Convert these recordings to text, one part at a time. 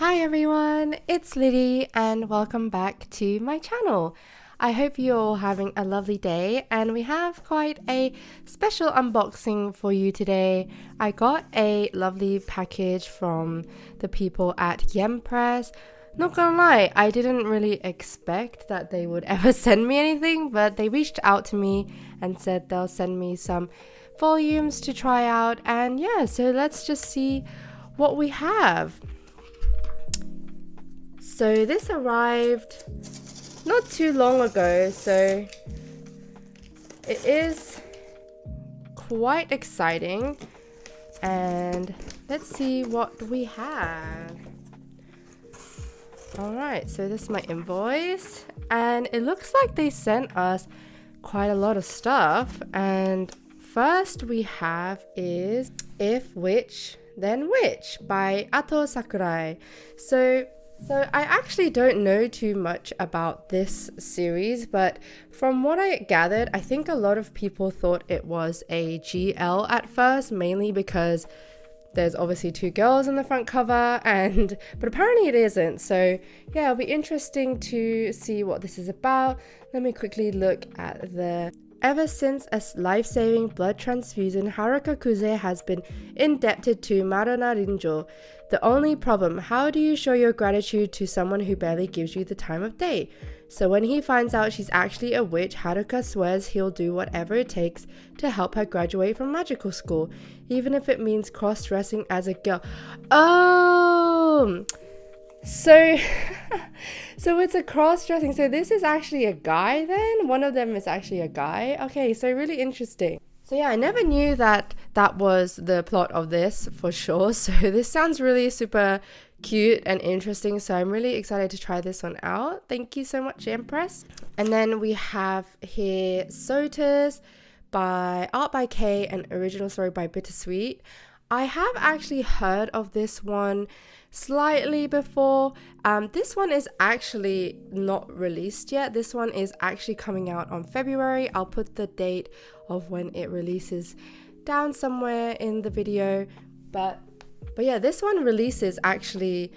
Hi everyone, it's Liddy and welcome back to my channel. I hope you're all having a lovely day and we have quite a special unboxing for you today. I got a lovely package from the people at yenpress. Not gonna lie, I didn't really expect that they would ever send me anything, but they reached out to me and said they'll send me some volumes to try out, and yeah, so let's just see what we have. So this arrived not too long ago, so it is quite exciting, and let's see what we have. Alright, so this is my invoice, and it looks like they sent us quite a lot of stuff, and first we have is If Which Then Which by Ato Sakurai. So I actually don't know too much about this series, but from what I gathered, I think a lot of people thought it was a GL at first, mainly because there's obviously two girls on the front cover, but apparently it isn't. So yeah, it'll be interesting to see what this is about. Let me quickly look at the... Ever since a life-saving blood transfusion, Haruka Kuze has been indebted to Marana Rinjo. The only problem, how do you show your gratitude to someone who barely gives you the time of day? So when he finds out she's actually a witch, Haruka swears he'll do whatever it takes to help her graduate from magical school, even if it means cross-dressing as a girl. Oh! So it's a cross-dressing. So this is actually a guy then? One of them is actually a guy? Okay, so really interesting. So yeah, I never knew that was the plot of this for sure. So this sounds really super cute and interesting. So I'm really excited to try this one out. Thank you so much, yenpress. And then we have here Sotus by Art by K and original story by Bittersweet. I have actually heard of this one slightly before. This one is actually not released yet. This one is actually coming out on February. I'll put the date of when it releases down somewhere in the video. But yeah, this one releases actually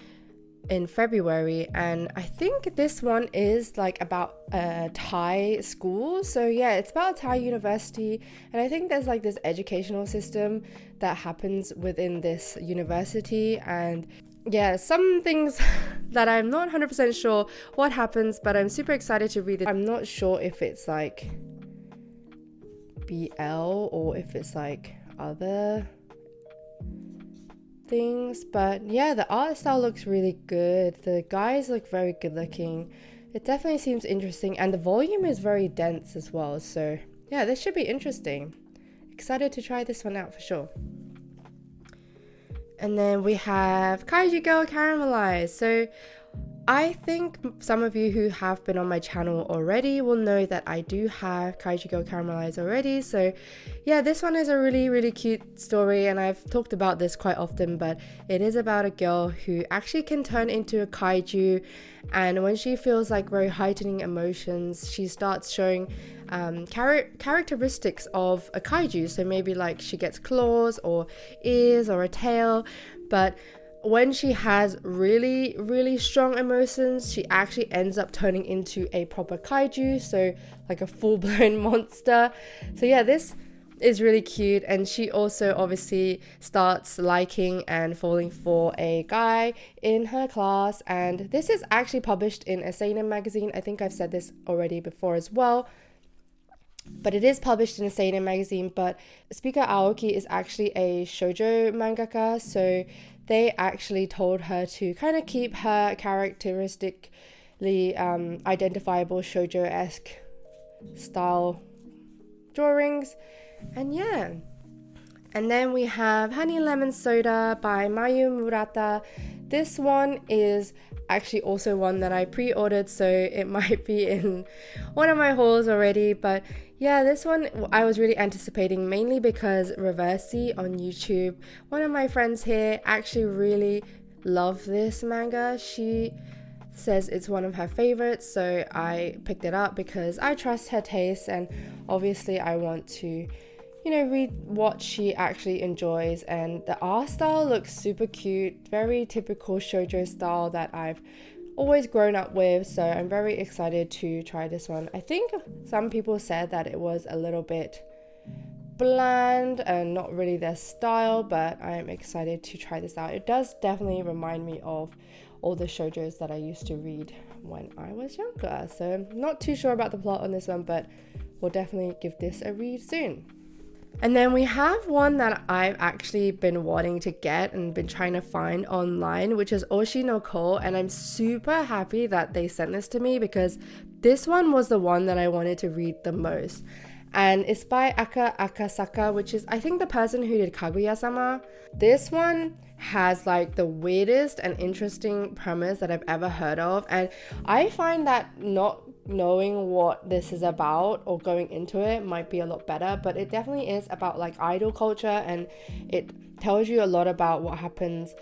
in February, and I think this one is like about a Thai school. So yeah, it's about a Thai university, and I think there's like this educational system that happens within this university, and yeah, some things that I'm not 100% sure what happens, but I'm super excited to read it. I'm not sure if it's like BL or if it's like other things, but yeah, the art style looks really good. The guys look very good looking. It definitely seems interesting, and the volume is very dense as well. So yeah, this should be interesting. Excited to try this one out for sure. And then we have Kaiju Girl Caramelized. So I think some of you who have been on my channel already will know that I do have Kaiju Girl Caramelized already. So yeah, this one is a really, really cute story, and I've talked about this quite often, but it is about a girl who actually can turn into a kaiju, and when she feels like very heightening emotions, she starts showing characteristics of a kaiju. So maybe like she gets claws or ears or a tail, but when she has really, really strong emotions, she actually ends up turning into a proper kaiju, so like a full-blown monster. So yeah, this is really cute, and she also obviously starts liking and falling for a guy in her class, and this is actually published in a seinen magazine. I think I've said this already before as well, but it is published in a seinen magazine. But Speaker Aoki is actually a shoujo mangaka, so they actually told her to kind of keep her characteristically identifiable shoujo-esque style drawings. And yeah, and then we have Honey Lemon Soda by Mayu Murata. This one is actually also one that I pre-ordered, so it might be in one of my hauls already. But yeah, this one I was really anticipating, mainly because Reversi on YouTube, one of my friends here, actually really loved this manga. She says it's one of her favorites, so I picked it up because I trust her taste, and obviously I want to read what she actually enjoys. And the art style looks super cute, very typical shoujo style that I've always grown up with, so I'm very excited to try this one. I think some people said that it was a little bit bland and not really their style, but I'm excited to try this out. It does definitely remind me of all the shoujos that I used to read when I was younger, so I'm not too sure about the plot on this one, but we'll definitely give this a read soon. And then we have one that I've actually been wanting to get and been trying to find online, which is Oshi no Ko, and I'm super happy that they sent this to me because this one was the one that I wanted to read the most. And it's by Aka Akasaka, which is I think the person who did Kaguya-sama. This one has like the weirdest and interesting premise that I've ever heard of, and I find that not knowing what this is about or going into it might be a lot better, but it definitely is about like idol culture, and it tells you a lot about what happens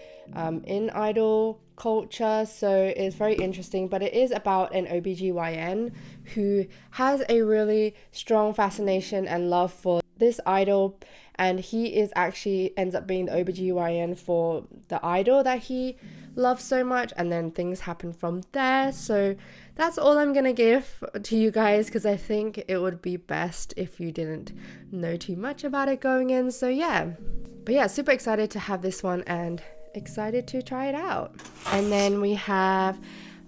in idol culture, so it's very interesting. But it is about an OBGYN who has a really strong fascination and love for this idol, and he is actually ends up being the OBGYN for the idol that he loves so much, and then things happen from there. So that's all I'm gonna give to you guys because I think it would be best if you didn't know too much about it going in. So yeah, but yeah, super excited to have this one and excited to try it out. And then we have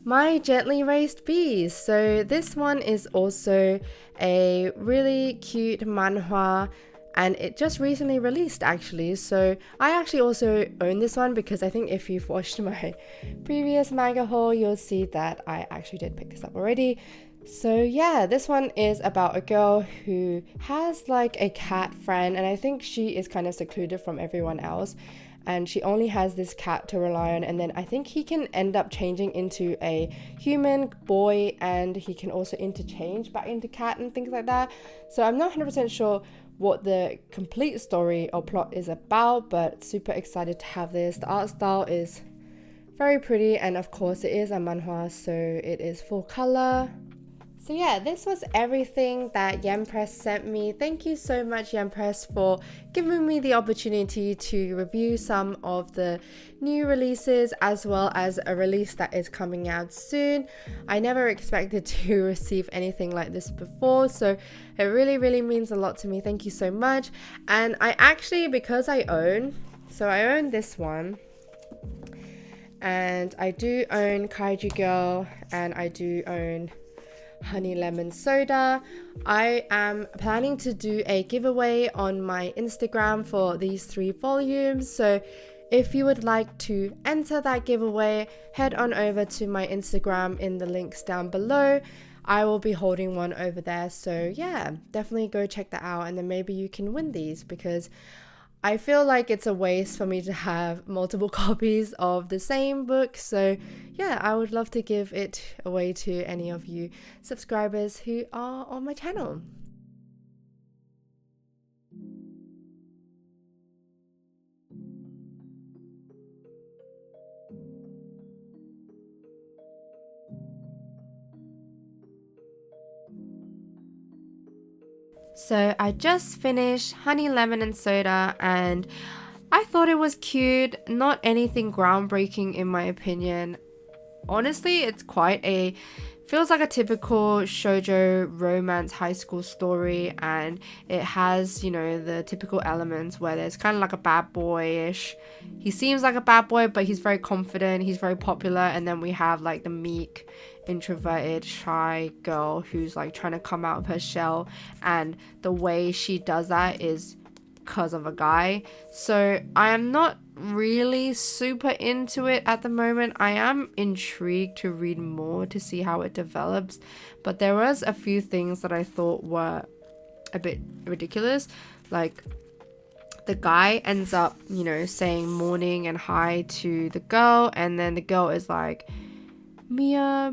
My Gently Raised Bees. So this one is also a really cute manhwa, and it just recently released actually. So I actually also own this one because I think if you've watched my previous manga haul, you'll see that I actually did pick this up already. So yeah, this one is about a girl who has like a cat friend, and I think she is kind of secluded from everyone else, and she only has this cat to rely on. And then I think he can end up changing into a human boy, and he can also interchange back into cat and things like that. So I'm not 100% sure what the complete story or plot is about, but super excited to have this. The art style is very pretty, and of course it is a manhwa, so it is full color. So yeah, this was everything that yenpress sent me. Thank you so much, yenpress, for giving me the opportunity to review some of the new releases as well as a release that is coming out soon. I never expected to receive anything like this before, so it really, really means a lot to me. Thank you so much. And I actually, because I own this one, and I do own Kaiju Girl, and I do own Honey Lemon Soda. I am planning to do a giveaway on my Instagram for these 3 volumes, so if you would like to enter that giveaway, head on over to my Instagram in the links down below. I will be holding one over there, so yeah, definitely go check that out, and then maybe you can win these, because I feel like it's a waste for me to have multiple copies of the same book. So yeah, I would love to give it away to any of you subscribers who are on my channel. So I just finished Honey Lemon and Soda, and I thought it was cute, not anything groundbreaking in my opinion. Honestly, it's feels like a typical shoujo romance high school story, and it has, the typical elements where there's kind of like a bad boyish. He seems like a bad boy, but he's very confident, he's very popular, and then we have like the meek, introverted, shy girl who's like trying to come out of her shell, and the way she does that is because of a guy. So I am not really super into it at the moment. I am intrigued to read more to see how it develops, but there was a few things that I thought were a bit ridiculous. Like, the guy ends up, saying morning and hi to the girl, and then the girl is like, Miura-kun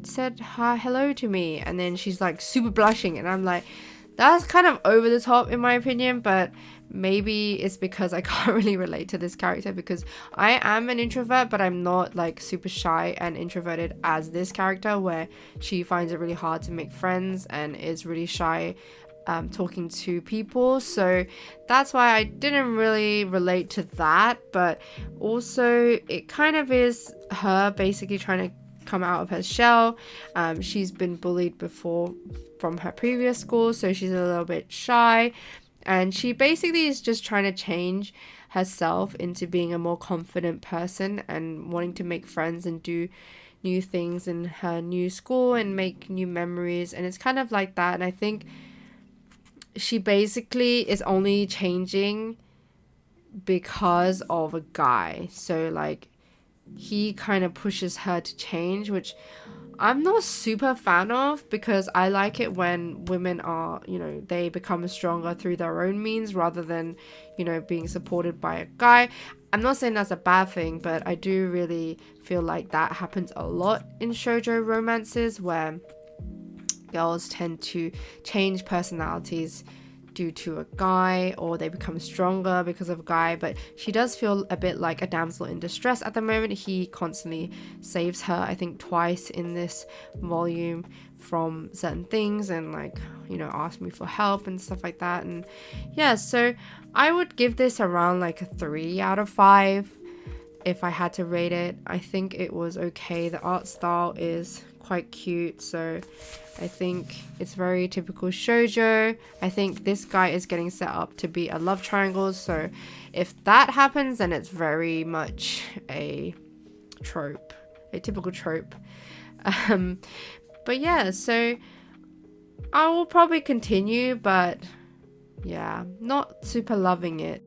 said hi, hello to me, and then she's like super blushing, and I'm like, that's kind of over the top in my opinion, but maybe it's because I can't really relate to this character, because I am an introvert, but I'm not like super shy and introverted as this character, where she finds it really hard to make friends and is really shy talking to people. So that's why I didn't really relate to that. But also it kind of is her basically trying to come out of her shell. She's been bullied before from her previous school, so she's a little bit shy. And she basically is just trying to change herself into being a more confident person and wanting to make friends and do new things in her new school and make new memories. And it's kind of like that. And I think she basically is only changing because of a guy. So like he kind of pushes her to change, which I'm not super fan of, because I like it when women are, you know, they become stronger through their own means rather than, you know, being supported by a guy. I'm not saying that's a bad thing, but I do really feel like that happens a lot in shoujo romances where girls tend to change personalities due to a guy, or they become stronger because of a guy. But she does feel a bit like a damsel in distress at the moment. He constantly saves her, I think twice in this volume, from certain things, and like, you know, ask me for help and stuff like that. And yeah, so I would give this around like a 3 out of 5 if I had to rate it. I think it was okay. The art style is quite cute, so I think it's very typical shoujo. I think this guy is getting set up to be a love triangle, so if that happens, then it's very much a trope, a typical trope. But yeah, so I will probably continue, but yeah, not super loving it.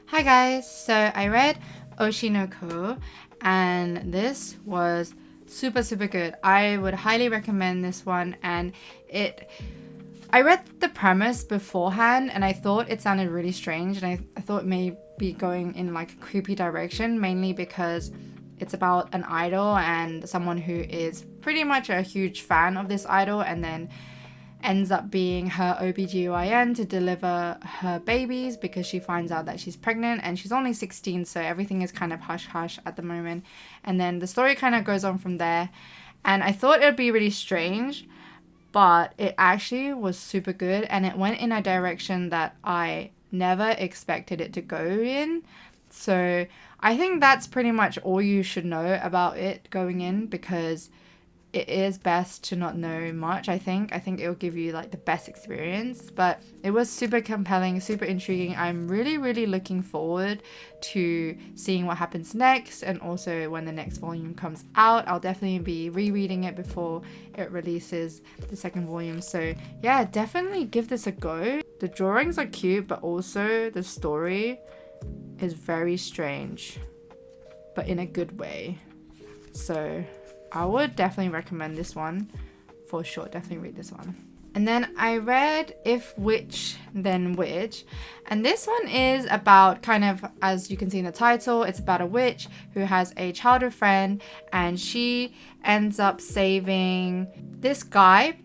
Hi guys, so I read Oshi no Ko, and this was super good. I would highly recommend this one. And I read the premise beforehand and I thought it sounded really strange, and I thought it may be going in like a creepy direction, mainly because it's about an idol and someone who is pretty much a huge fan of this idol, and then ends up being her OBGYN to deliver her babies because she finds out that she's pregnant, and she's only 16, so everything is kind of hush-hush at the moment. And then the story kind of goes on from there, and I thought it would be really strange, but it actually was super good, and it went in a direction that I never expected it to go in. So I think that's pretty much all you should know about it going in, because it is best to not know much. I think it will give you like the best experience, but it was super compelling, super intriguing. I'm really looking forward to seeing what happens next, and also when the next volume comes out, I'll definitely be rereading it before it releases the second volume. So yeah, definitely give this a go. The drawings are cute, but also the story is very strange, but in a good way. So I would definitely recommend this one for sure. Definitely read this one. And then I read If Which Then Which, and this one is about, kind of as you can see in the title, it's about a witch who has a childhood friend, and she ends up saving this guy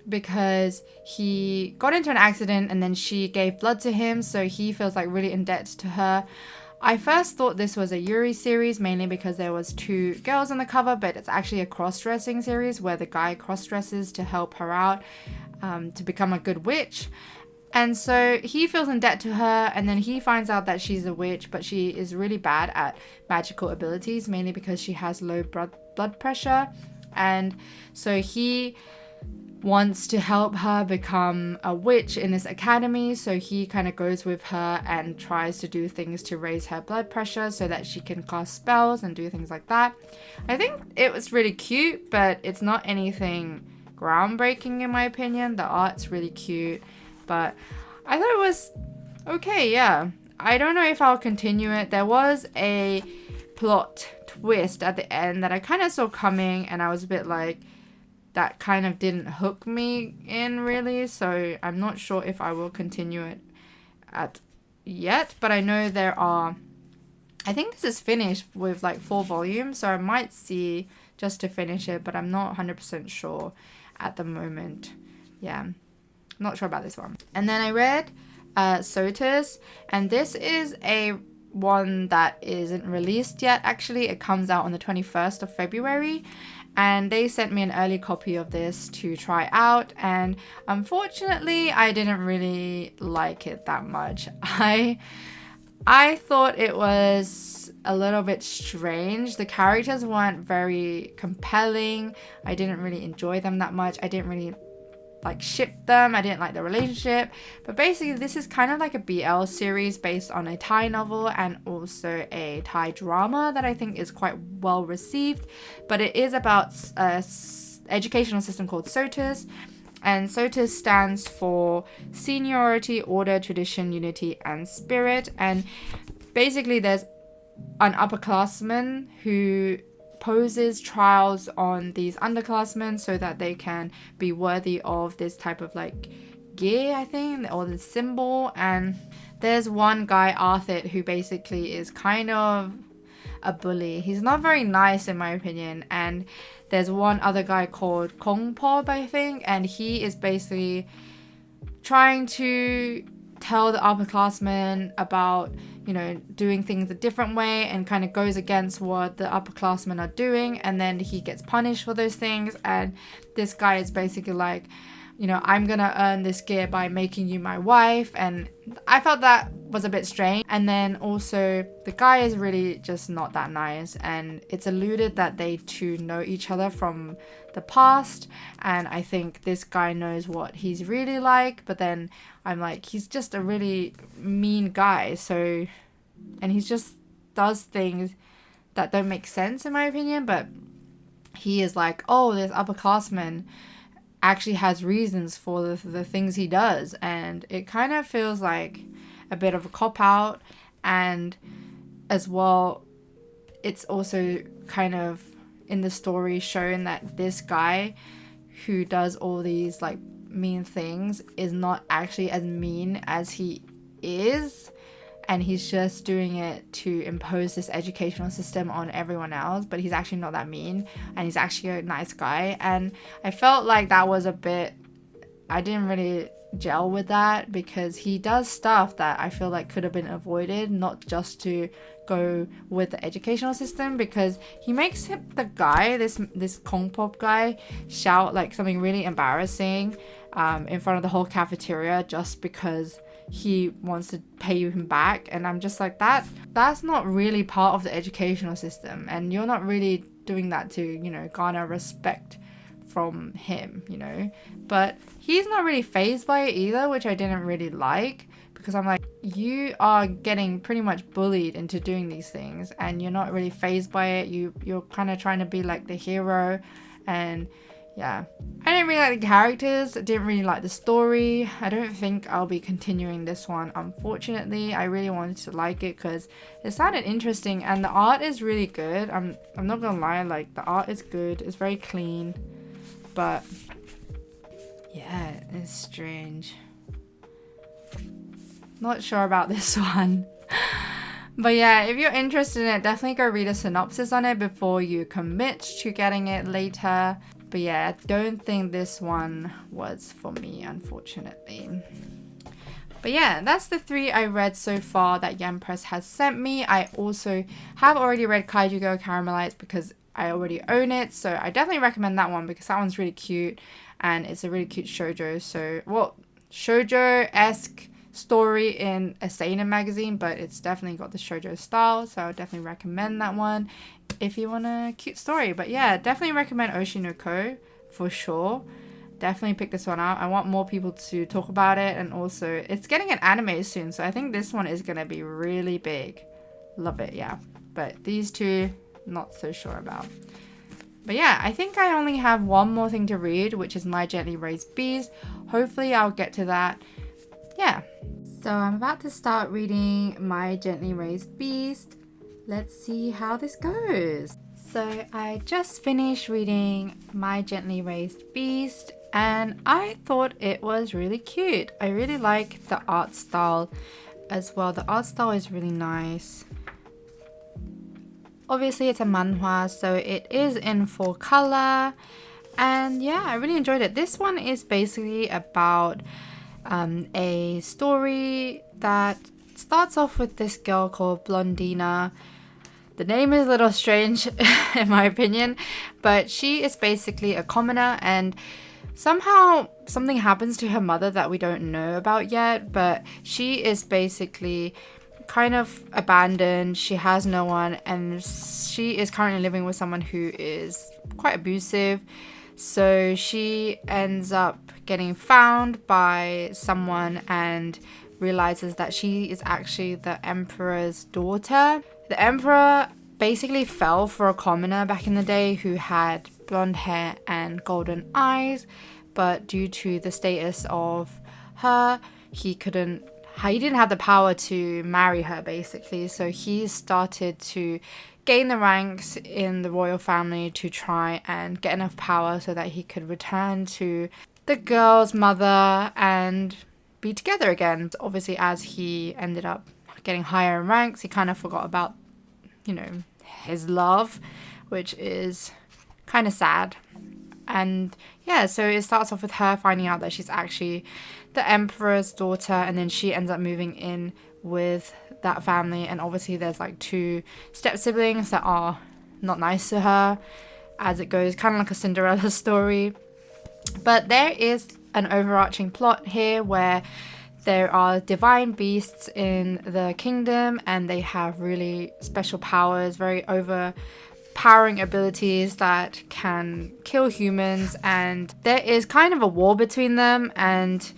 because he got into an accident and then she gave blood to him, so he feels like really in debt to her. I first thought this was a Yuri series, mainly because there was 2 girls on the cover, but it's actually a cross-dressing series where the guy cross-dresses to help her out to become a good witch. And so he feels in debt to her, and then he finds out that she's a witch, but she is really bad at magical abilities, mainly because she has low blood pressure. And so he wants to help her become a witch in this academy, so he kind of goes with her and tries to do things to raise her blood pressure so that she can cast spells and do things like that. I think it was really cute, but it's not anything groundbreaking in my opinion. The art's really cute, but I thought it was okay. Yeah, I don't know if I'll continue it. There was a plot twist at the end that I kind of saw coming, and I was a bit like, that kind of didn't hook me in really, so I'm not sure if I will continue it yet. But I know I think this is finished with like 4 volumes, so I might see just to finish it, but I'm not 100% sure at the moment. Yeah, not sure about this one. And then I read Sotus, and this is a one that isn't released yet. Actually, it comes out on the 21st of February, and they sent me an early copy of this to try out, and unfortunately I didn't really like it that much. I thought it was a little bit strange. The characters weren't very compelling. I didn't really enjoy them that much. I didn't really like ship them. I didn't like the relationship. But basically this is kind of like a BL series based on a Thai novel and also a Thai drama that I think is quite well received. But it is about a educational system called Sotus. And Sotus stands for Seniority, Order, Tradition, Unity, and Spirit. And basically there's an upperclassman who poses trials on these underclassmen so that they can be worthy of this type of like gear, I think, or the symbol. And there's one guy, Arthur, who basically is kind of a bully. He's not very nice in my opinion. And there's one other guy called Kong Pob, I think, and he is basically trying to tell the upperclassmen about, you know, doing things a different way, and kind of goes against what the upperclassmen are doing, and then he gets punished for those things. And this guy is basically like, you know, I'm gonna earn this gear by making you my wife. And I felt that was a bit strange. And then also the guy is really just not that nice, and it's alluded that they two know each other from the past, and I think this guy knows what he's really like, but then I'm like, he's just a really mean guy. So, and he just does things that don't make sense in my opinion. But he is like, oh, this upperclassman actually has reasons for the things he does, and it kind of feels like a bit of a cop-out. And as well, it's also kind of in the story shown that this guy who does all these like mean things is not actually as mean as he is, and he's just doing it to impose this educational system on everyone else. But he's actually not that mean, and he's actually a nice guy. And I felt like that was a bit, I didn't really gel with that, because he does stuff that I feel like could have been avoided, not just to go with the educational system, because he makes the guy, this Kong Pop guy, shout like something really embarrassing in front of the whole cafeteria just because he wants to pay him back. And I'm just like, that's not really part of the educational system, and you're not really doing that to, you know, garner respect from him, you know. But he's not really fazed by it either, which I didn't really like, because I'm like, you are getting pretty much bullied into doing these things and you're not really fazed by it. You're kind of trying to be like the hero. And yeah, I didn't really like the characters. I didn't really like the story. I don't think I'll be continuing this one, unfortunately. I really wanted to like it because it sounded interesting, and the art is really good. I'm not gonna lie, like the art is good. It's very clean, but yeah, it's strange. Not sure about this one. But yeah, if you're interested in it, definitely go read a synopsis on it before you commit to getting it later. But yeah, I don't think this one was for me, unfortunately. But yeah, that's the 3 I read so far that yenpress has sent me. I also have already read Kaiju Girl Caramelites because I already own it. So I definitely recommend that one because that one's really cute. And it's a really cute shoujo. So, well, shoujo-esque story in a seinen magazine, but it's definitely got the shoujo style, so I would definitely recommend that one if you want a cute story. But yeah, definitely recommend Oshi no Ko for sure. Definitely pick this one up. I want more people to talk about it, and also it's getting an anime soon, so I think this one is gonna be really big. Love it, yeah. But these two, not so sure about. But yeah, I think I only have one more thing to read, which is My Gently Raised Beast. Hopefully I'll get to that. Yeah, so I'm about to start reading My Gently Raised Beast. Let's see how this goes. So I just finished reading My Gently Raised Beast, and I thought it was really cute. I really like the art style as well. The art style is really nice. Obviously it's a manhwa, so it is in full color, and yeah, I really enjoyed it. This one is basically about a story that starts off with this girl called Blondina. The name is a little strange in my opinion, but she is basically a commoner, and somehow something happens to her mother that we don't know about yet, but she is basically kind of abandoned. She has no one, and she is currently living with someone who is quite abusive. So she ends up getting found by someone and realizes that she is actually the emperor's daughter. The emperor basically fell for a commoner back in the day who had blonde hair and golden eyes, but due to the status of her, he didn't have the power to marry her basically. So he started to gain the ranks in the royal family to try and get enough power so that he could return to the girl's mother and be together again. Obviously, as he ended up getting higher in ranks, he kind of forgot about, you know, his love, which is kind of sad. And yeah, so it starts off with her finding out that she's actually the emperor's daughter, and then she ends up moving in with that family. And obviously there's like 2 step siblings that are not nice to her as it goes, kind of like a Cinderella story. But there is an overarching plot here where there are divine beasts in the kingdom, and they have really special powers, very overpowering abilities that can kill humans. And there is kind of a war between them, and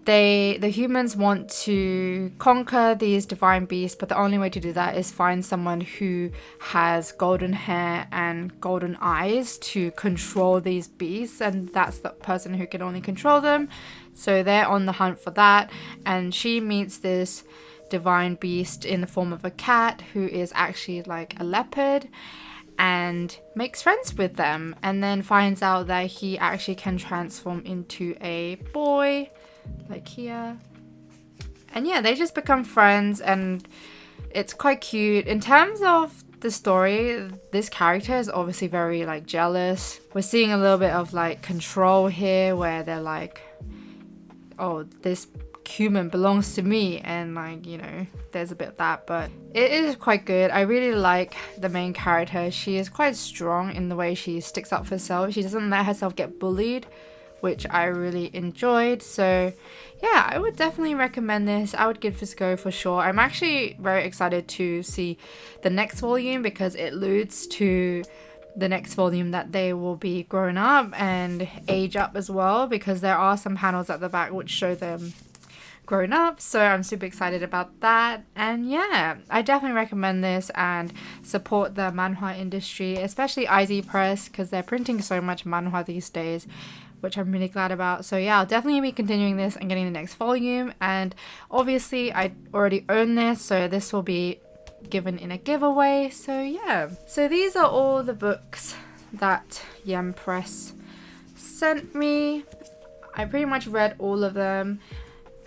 the humans want to conquer these divine beasts, but the only way to do that is find someone who has golden hair and golden eyes to control these beasts, and that's the person who can only control them. So they're on the hunt for that, and she meets this divine beast in the form of a cat who is actually like a leopard, and makes friends with them, and then finds out that he actually can transform into a boy, like here. And yeah, they just become friends, and it's quite cute. In terms of the story, this character is obviously very like jealous. We're seeing a little bit of like control here, where they're like, oh, this human belongs to me, and like, you know, there's a bit of that, but it is quite good. I really like the main character. She is quite strong in the way she sticks up for herself. She doesn't let herself get bullied, which I really enjoyed. So yeah, I would definitely recommend this. I would give this a go for sure. I'm actually very excited to see the next volume, because it alludes to the next volume that they will be grown up and age up as well, because there are some panels at the back which show them grown up. So I'm super excited about that. And yeah, I definitely recommend this and support the manhwa industry, especially yenpress, because they're printing so much manhwa these days, which I'm really glad about. So yeah, I'll definitely be continuing this and getting the next volume. And obviously I already own this, so this will be given in a giveaway. So yeah, so these are all the books that yenpress sent me. I pretty much read all of them,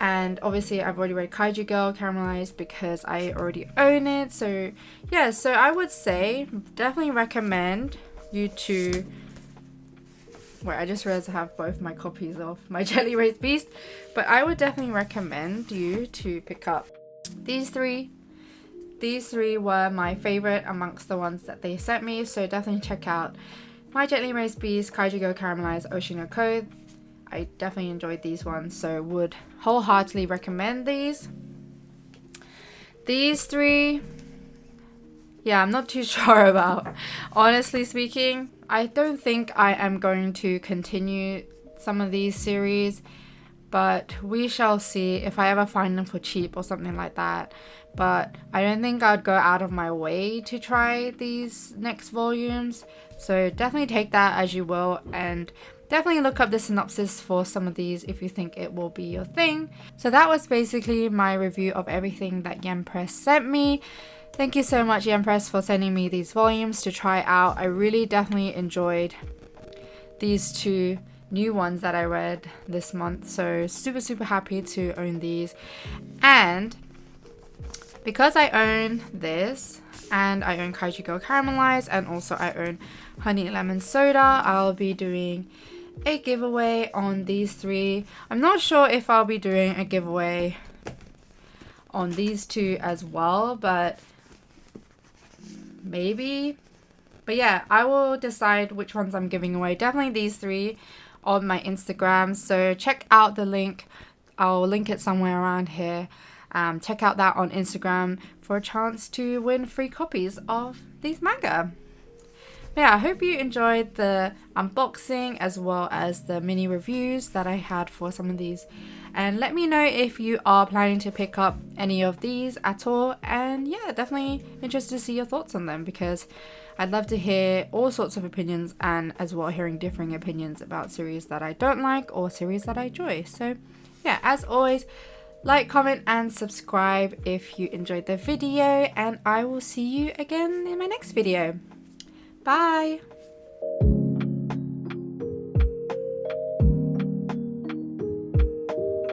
and obviously I've already read Kaiju Girl Caramelized because I already own it. So yeah, so I would say definitely recommend you to... Wait, I just realized I have both my copies of My Jelly Raised Beast, but I would definitely recommend you to pick up these 3. These 3 were my favorite amongst the ones that they sent me, so definitely check out My Gently Raised Beast, Kaiju Go Caramelized, Oshi no Code. I definitely enjoyed these ones, so would wholeheartedly recommend these. These 3, yeah, I'm not too sure about. Honestly speaking, I don't think I am going to continue some of these series, but we shall see if I ever find them for cheap or something like that. But I don't think I'd go out of my way to try these next volumes. So definitely take that as you will, and definitely look up the synopsis for some of these if you think it will be your thing. So that was basically my review of everything that yenpress sent me. Thank you so much, yenpress, for sending me these volumes to try out. I really definitely enjoyed these 2 new ones that I read this month. So super happy to own these. And because I own this, and I own Kaiju Girl Caramelized, and also I own Honey Lemon Soda, I'll be doing a giveaway on these 3. I'm not sure if I'll be doing a giveaway on these 2 as well, but maybe. But yeah, I will decide which ones I'm giving away. Definitely these 3 on my Instagram. So check out the link. I'll link it somewhere around here. Check out that on Instagram for a chance to win free copies of these manga. But yeah, I hope you enjoyed the unboxing as well as the mini reviews that I had for some of these. And let me know if you are planning to pick up any of these at all. And yeah, definitely interested to see your thoughts on them, because I'd love to hear all sorts of opinions, and as well hearing differing opinions about series that I don't like or series that I enjoy. So yeah, as always, like, comment and subscribe if you enjoyed the video, and I will see you again in my next video. Bye!